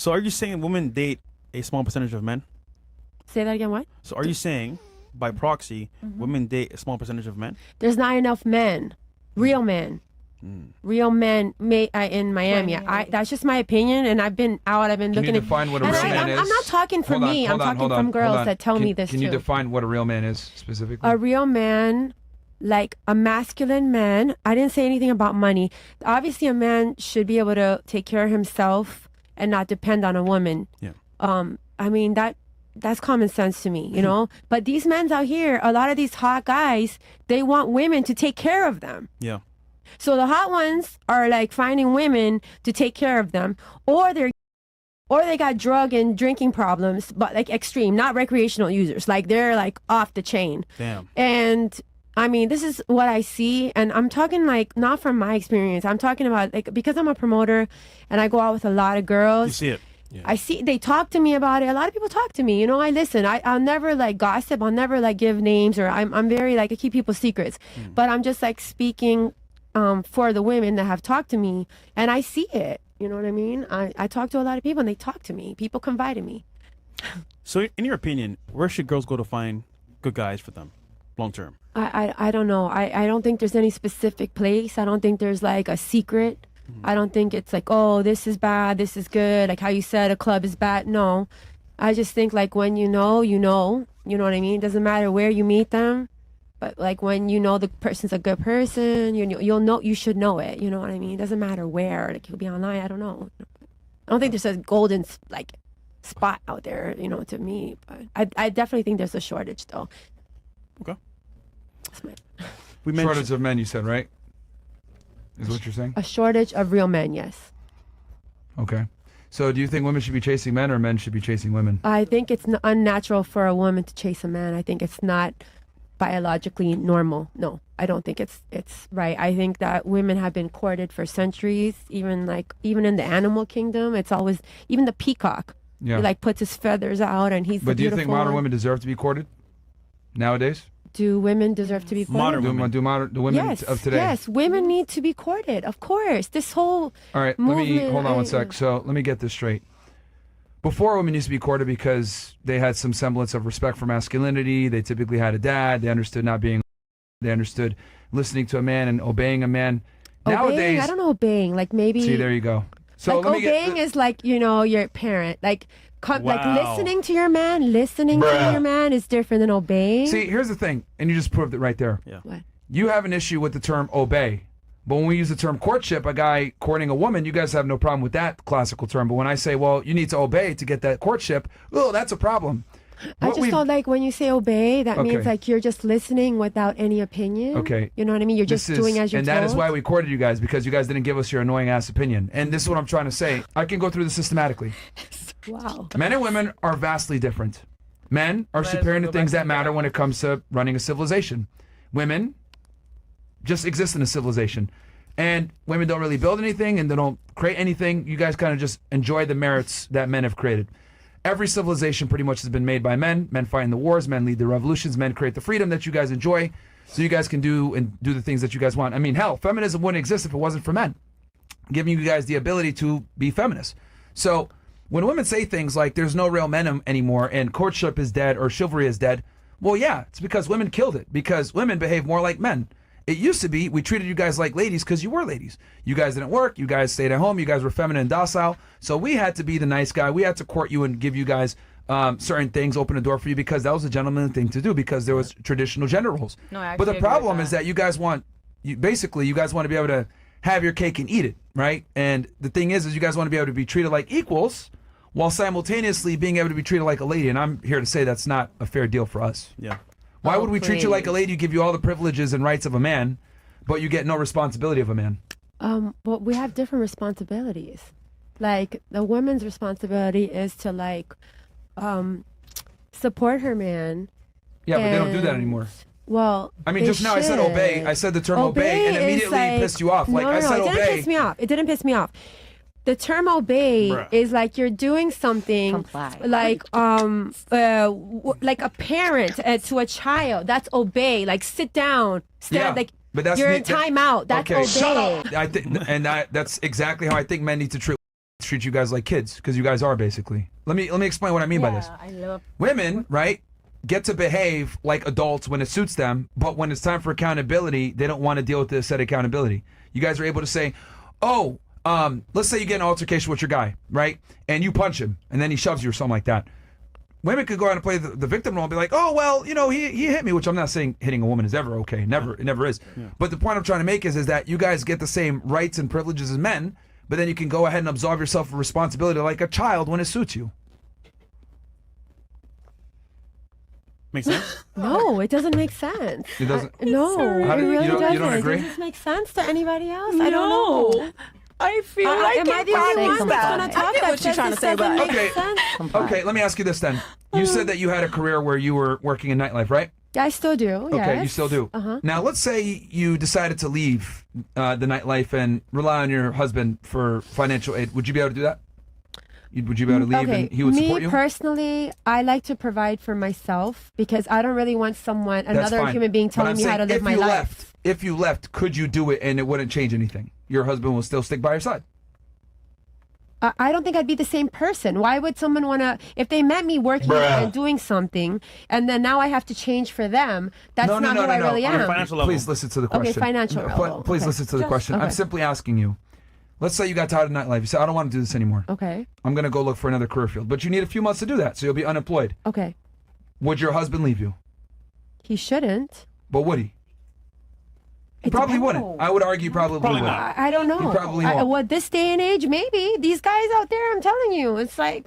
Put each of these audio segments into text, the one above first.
So are you saying women date a small percentage of men? Say that again. What? So are you saying, by proxy, women date a small percentage of men? There's not enough men, real men. Real men in Miami. That's just my opinion, and I've been out. I've been Can looking you at. define what a real man is? I'm not talking for me. I'm talking from girls that tell me this too. Can you define what a real man is specifically? A real man, like a masculine man. I didn't say anything about money. Obviously, a man should be able to take care of himself and not depend on a woman. Yeah. I mean that's common sense to me, you know. But these men out here, a lot of these hot guys, they want women to take care of them. Yeah. So the hot ones are like finding women to take care of them, or they got drug and drinking problems, but like extreme, not recreational users. Like they're like off the chain. Damn. And I mean, this is what I see, and I'm talking like not from my experience. I'm talking about like because I'm a promoter and I go out with a lot of girls. You see it. Yeah. I see they talk to me about it. A lot of people talk to me. You know, I listen. I'll never like gossip. I'll never like give names, or I'm very like I keep people's secrets. But I'm just like speaking for the women that have talked to me, and I see it. You know what I mean? I talk to a lot of people, and they talk to me. People confide in me. So in your opinion, where should girls go to find good guys for them long term? I don't know. I don't think there's any specific place. I don't think there's like a secret. I don't think it's like, oh, this is bad, this is good. Like how you said a club is bad. No. I just think like when you know. You know what I mean? It doesn't matter where you meet them. But like when you know the person's a good person, you'll know, you should know it. You know what I mean? It doesn't matter where. Like it could be online. I don't know. I don't think there's a golden like spot out there, you know, to me. But I definitely think there's a shortage though. Okay. That's my... Shortage of men, you said, right? Is what you're saying? A shortage of real men, yes. Okay. So do you think women should be chasing men or men should be chasing women? I think it's unnatural for a woman to chase a man. I think it's not biologically normal. No, I don't think it's right. I think that women have been courted for centuries, even in the animal kingdom. It's always, even the peacock, Yeah. he like puts his feathers out and he's But do you think modern one. women deserve to be courted nowadays? Do women deserve to be courted? Modern women. Do women Yes, of today? yes, women need to be courted, of course. This whole All right, movement, hold on one sec. So let me get this straight. Before, women used to be courted because they had some semblance of respect for masculinity. They typically had a dad. They understood they understood listening to a man and obeying a man. Nowadays, I don't know obeying. Like maybe. See, there you go. So like obeying is like, you know, your parent. Like like Wow. listening to your man, is different than obeying. See, here's the thing, and you just proved it right there. Yeah. What? You have an issue with the term obey. But when we use the term courtship, a guy courting a woman, you guys have no problem with that classical term. But when I say, well, you need to obey to get that courtship, oh, that's a problem. I just thought like when you say obey, that means Okay. like you're just listening without any opinion. Okay. You know what I mean? You're just doing as you're and told. that is why we courted you guys, because you guys didn't give us your annoying ass opinion. And this is what I'm trying to say. I can go through this systematically. Wow. Men and women are vastly different. Men are superior to things that matter when it comes to running a civilization. Women just exist in a civilization. And women don't really build anything and they don't create anything. You guys kind of just enjoy the merits that men have created. Every civilization pretty much has been made by men. Men fight in the wars, men lead the revolutions, men create the freedom that you guys enjoy so you guys can do the things that you guys want. I mean, hell, feminism wouldn't exist if it wasn't for men, giving you guys the ability to be feminists. So when women say things like there's no real men anymore and courtship is dead or chivalry is dead, well, yeah, it's because women killed it, because women behave more like men. It used to be we treated you guys like ladies because you were ladies. You guys didn't work. You guys stayed at home. You guys were feminine and docile. So we had to be the nice guy. We had to court you and give you guys certain things, open a door for you, because that was a gentlemanly thing to do, because there was traditional gender roles. No, I but the actually agree problem with is that you guys want, you guys want to be able to have your cake and eat it, right? And the thing is you guys want to be able to be treated like equals while simultaneously being able to be treated like a lady. And I'm here to say that's not a fair deal for us. Yeah. Why Oh, would we treat you like a please. lady, give you all the privileges and rights of a man, but you get no responsibility of a man? But we have different responsibilities. Like the woman's responsibility is to like support her man. Yeah, but they don't do that And- anymore. Well, I mean, they just now I said obey. should. I said the term obey, and is immediately it pissed you off. Like, no, I said it didn't obey. piss me off. It didn't piss me off. The term obey Bruh. is like you're doing something Comply. like like a parent to a child. That's obey. Like sit down, stand. Yeah, Like but that's you're ne- in timeout. That's okay, obey. shut up. I think, and that's exactly how I think men need to treat treat you guys like kids because you guys are basically. Let me explain what I mean by this. I love Women, right, get to behave like adults when it suits them, but when it's time for accountability, they don't want to deal with the said accountability. You guys are able to say, oh, let's say you get in an altercation with your guy, right, and you punch him, and then he shoves you or something like that. Women could go out and play the victim role and be like, oh, well, you know, he hit me, which I'm not saying hitting a woman is ever okay. Never. It never is. Yeah. But the point I'm trying to make is that you guys get the same rights and privileges as men, but then you can go ahead and absolve yourself of responsibility like a child when it suits you. Makes sense? No, it doesn't make sense. It doesn't? No, How it do- really you don't- doesn't. you don't agree? Does this make sense to anybody else? I don't know. I feel like am I the only one that's going to talk I get that what you're says trying this to say, doesn't but make Okay. sense? Okay, let me ask you this then. You said that you had a career where you were working in nightlife, right? I still do, yes. Okay, you still do. Now, let's say you decided to leave the nightlife and rely on your husband for financial aid. Would you be able to do that? Would you be able to leave and he would support me you? personally, I like to provide for myself because I don't really want someone, That's another fine. human being But telling I'm me how to saying live if my you life. If you left, could you do it and it wouldn't change anything? Your husband will still stick by your side. I don't think I'd be the same person. Why would someone want to, if they met me working and doing something, and then now I have to change for them, that's not who I really On a am. financial level. Please listen to the question. Okay, financial level. Please Okay. listen to the question. I'm okay. simply asking you. Let's say you got tired of nightlife. You said, I don't want to do this anymore. Okay, I'm going to go look for another career field. But you need a few months to do that, so you'll be unemployed. okay. Would your husband leave you? He shouldn't. But would he? He It probably depends. wouldn't. I would argue probably Probably wouldn't. not. I don't know. He probably won't. What, this day and age, maybe. These guys out there, I'm telling you, it's like,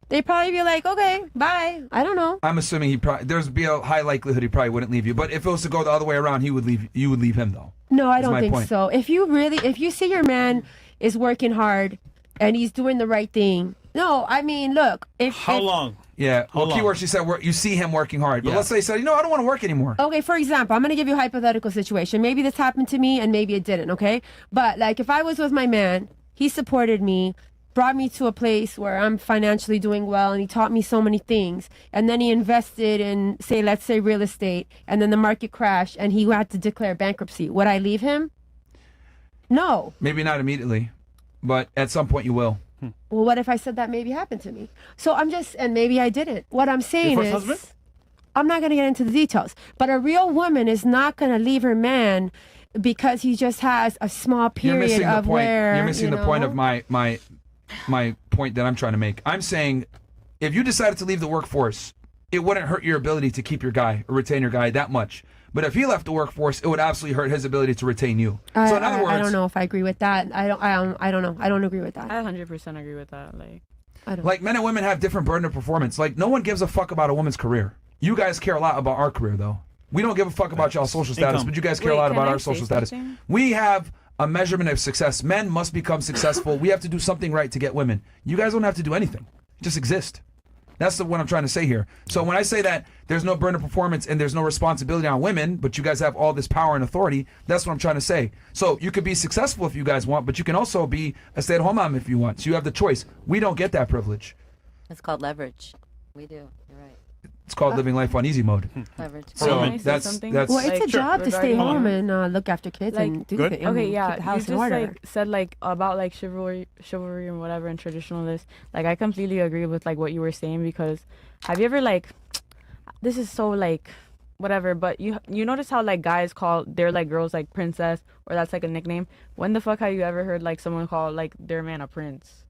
they'd probably be like, okay, bye. I don't know. I'm assuming there's be a high likelihood he probably wouldn't leave you. But if it was to go the other way around, you would leave him though. No, I That's don't my think point. so. If you see your man is working hard and he's doing the right thing. No, I mean, look. How long? Yeah. Well, How keyword long? she said you see him working hard. But Yeah. let's say he said, I don't want to work anymore. Okay, for example, I'm going to give you a hypothetical situation. Maybe this happened to me and maybe it didn't, okay? But like if I was with my man, he supported me, brought me to a place where I'm financially doing well and he taught me so many things. And then he invested in, let's say real estate, and then the market crashed and he had to declare bankruptcy. Would I leave him? No. Maybe not immediately, but at some point you will. Well, what if I said that maybe happened to me? So and maybe I didn't. What I'm saying Your is, first husband? I'm not going to get into the details, but a real woman is not going to leave her man because he just has a small You're period missing the of point. where, You're missing you the point know? of my point that I'm trying to make. I'm saying if you decided to leave the workforce, it wouldn't hurt your ability to keep your guy or retain your guy that much. But if he left the workforce, it would absolutely hurt his ability to retain you. So in other words, I don't know if I agree with that. I don't know. I don't agree with that. I 100% agree with that. I don't. like men and women have different burden of performance. Like no one gives a fuck about a woman's career. You guys care a lot about our career though. We don't give a fuck about y'all's social status, Income. but you guys care a Wait, lot can about I our say social status. something? We have a measurement of success. Men must become successful. We have to do something right to get women. You guys don't have to do anything. Just exist. That's what I'm trying to say here. So when I say that there's no burden of performance and there's no responsibility on women, but you guys have all this power and authority, that's what I'm trying to say. So you could be successful if you guys want, but you can also be a stay-at-home mom if you want. So you have the choice. We don't get that privilege. It's called leverage. We do. You're right. It's called living life on easy mode. Leverage. So Can I say that's something? that's Well, it's Like, a job to stay regarding- home and look after kids Like, and do good. the, Okay, keep yeah, the you house just in order. like said like about like chivalry and whatever and traditionalist. Like I completely agree with like what you were saying because have you ever like this is so like whatever, but you notice how like guys call their like girls like princess or that's like a nickname. When the fuck have you ever heard like someone call like their man a prince?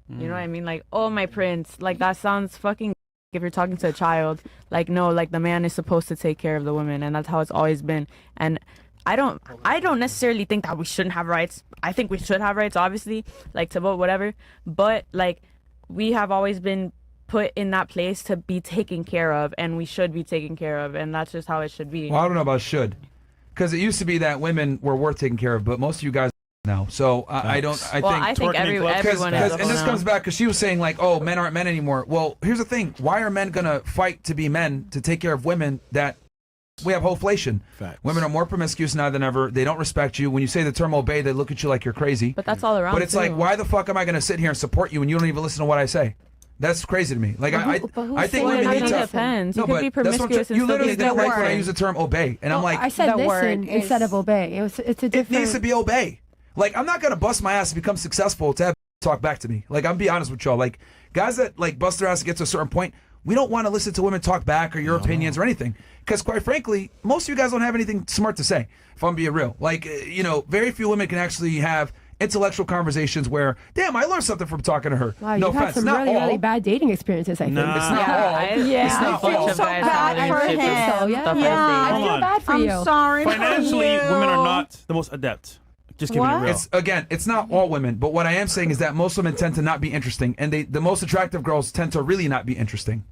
You know what I mean? Like, oh my prince. Like that sounds fucking if you're talking to a child. Like no, like the man is supposed to take care of the woman and that's how it's always been. And I don't necessarily think that we shouldn't have rights. I think we should have rights, obviously, like to vote, whatever. But like we have always been put in that place to be taken care of and we should be taken care of and that's just how it should be. well, I don't know about should, because it used to be that women were worth taking care of, but most of you guys now. So I don't. I well, think I think twerking in clubs. everyone is. and this comes back because she was saying like, oh, men aren't men anymore. Well, here's the thing: why are men gonna fight to be men to take care of women that we have wholeflation? Facts. Women are more promiscuous now than ever. They don't respect you. When you say the term obey, they look at you like you're crazy. But that's all around. But it's too. like, why the fuck am I gonna sit here and support you when you don't even listen to what I say? That's crazy to me. Like But I who's think saying women that need it to. depends. You No, could be but that's what promiscuous and you still literally be didn't like good. when I use the term obey, and I'm like, I said the listen word instead is- of obey. It's a it different. needs to be obey. Like I'm not gonna bust my ass to become successful to have talk back to me. Like, I'm be honest with y'all. Like, guys that like bust their ass to get to a certain point, we don't want to listen to women talk back or your opinions or anything. Because quite frankly, most of you guys don't have anything smart to say, if I'm being real. Like, very few women can actually have intellectual conversations where, damn, I learned something from talking to her. Wow, no you've had offense. some Not really, all. really bad dating experiences, I think. Nah. It's not all. Yeah, It's not I feel all. so bad bad for for him. him. So, yeah. Yeah. I Hold feel on. bad for I'm you. sorry Financially, for you. women are not the most adept. Just keeping it real. It's not all women, but what I am saying is that most women tend to not be interesting, and the most attractive girls tend to really not be interesting.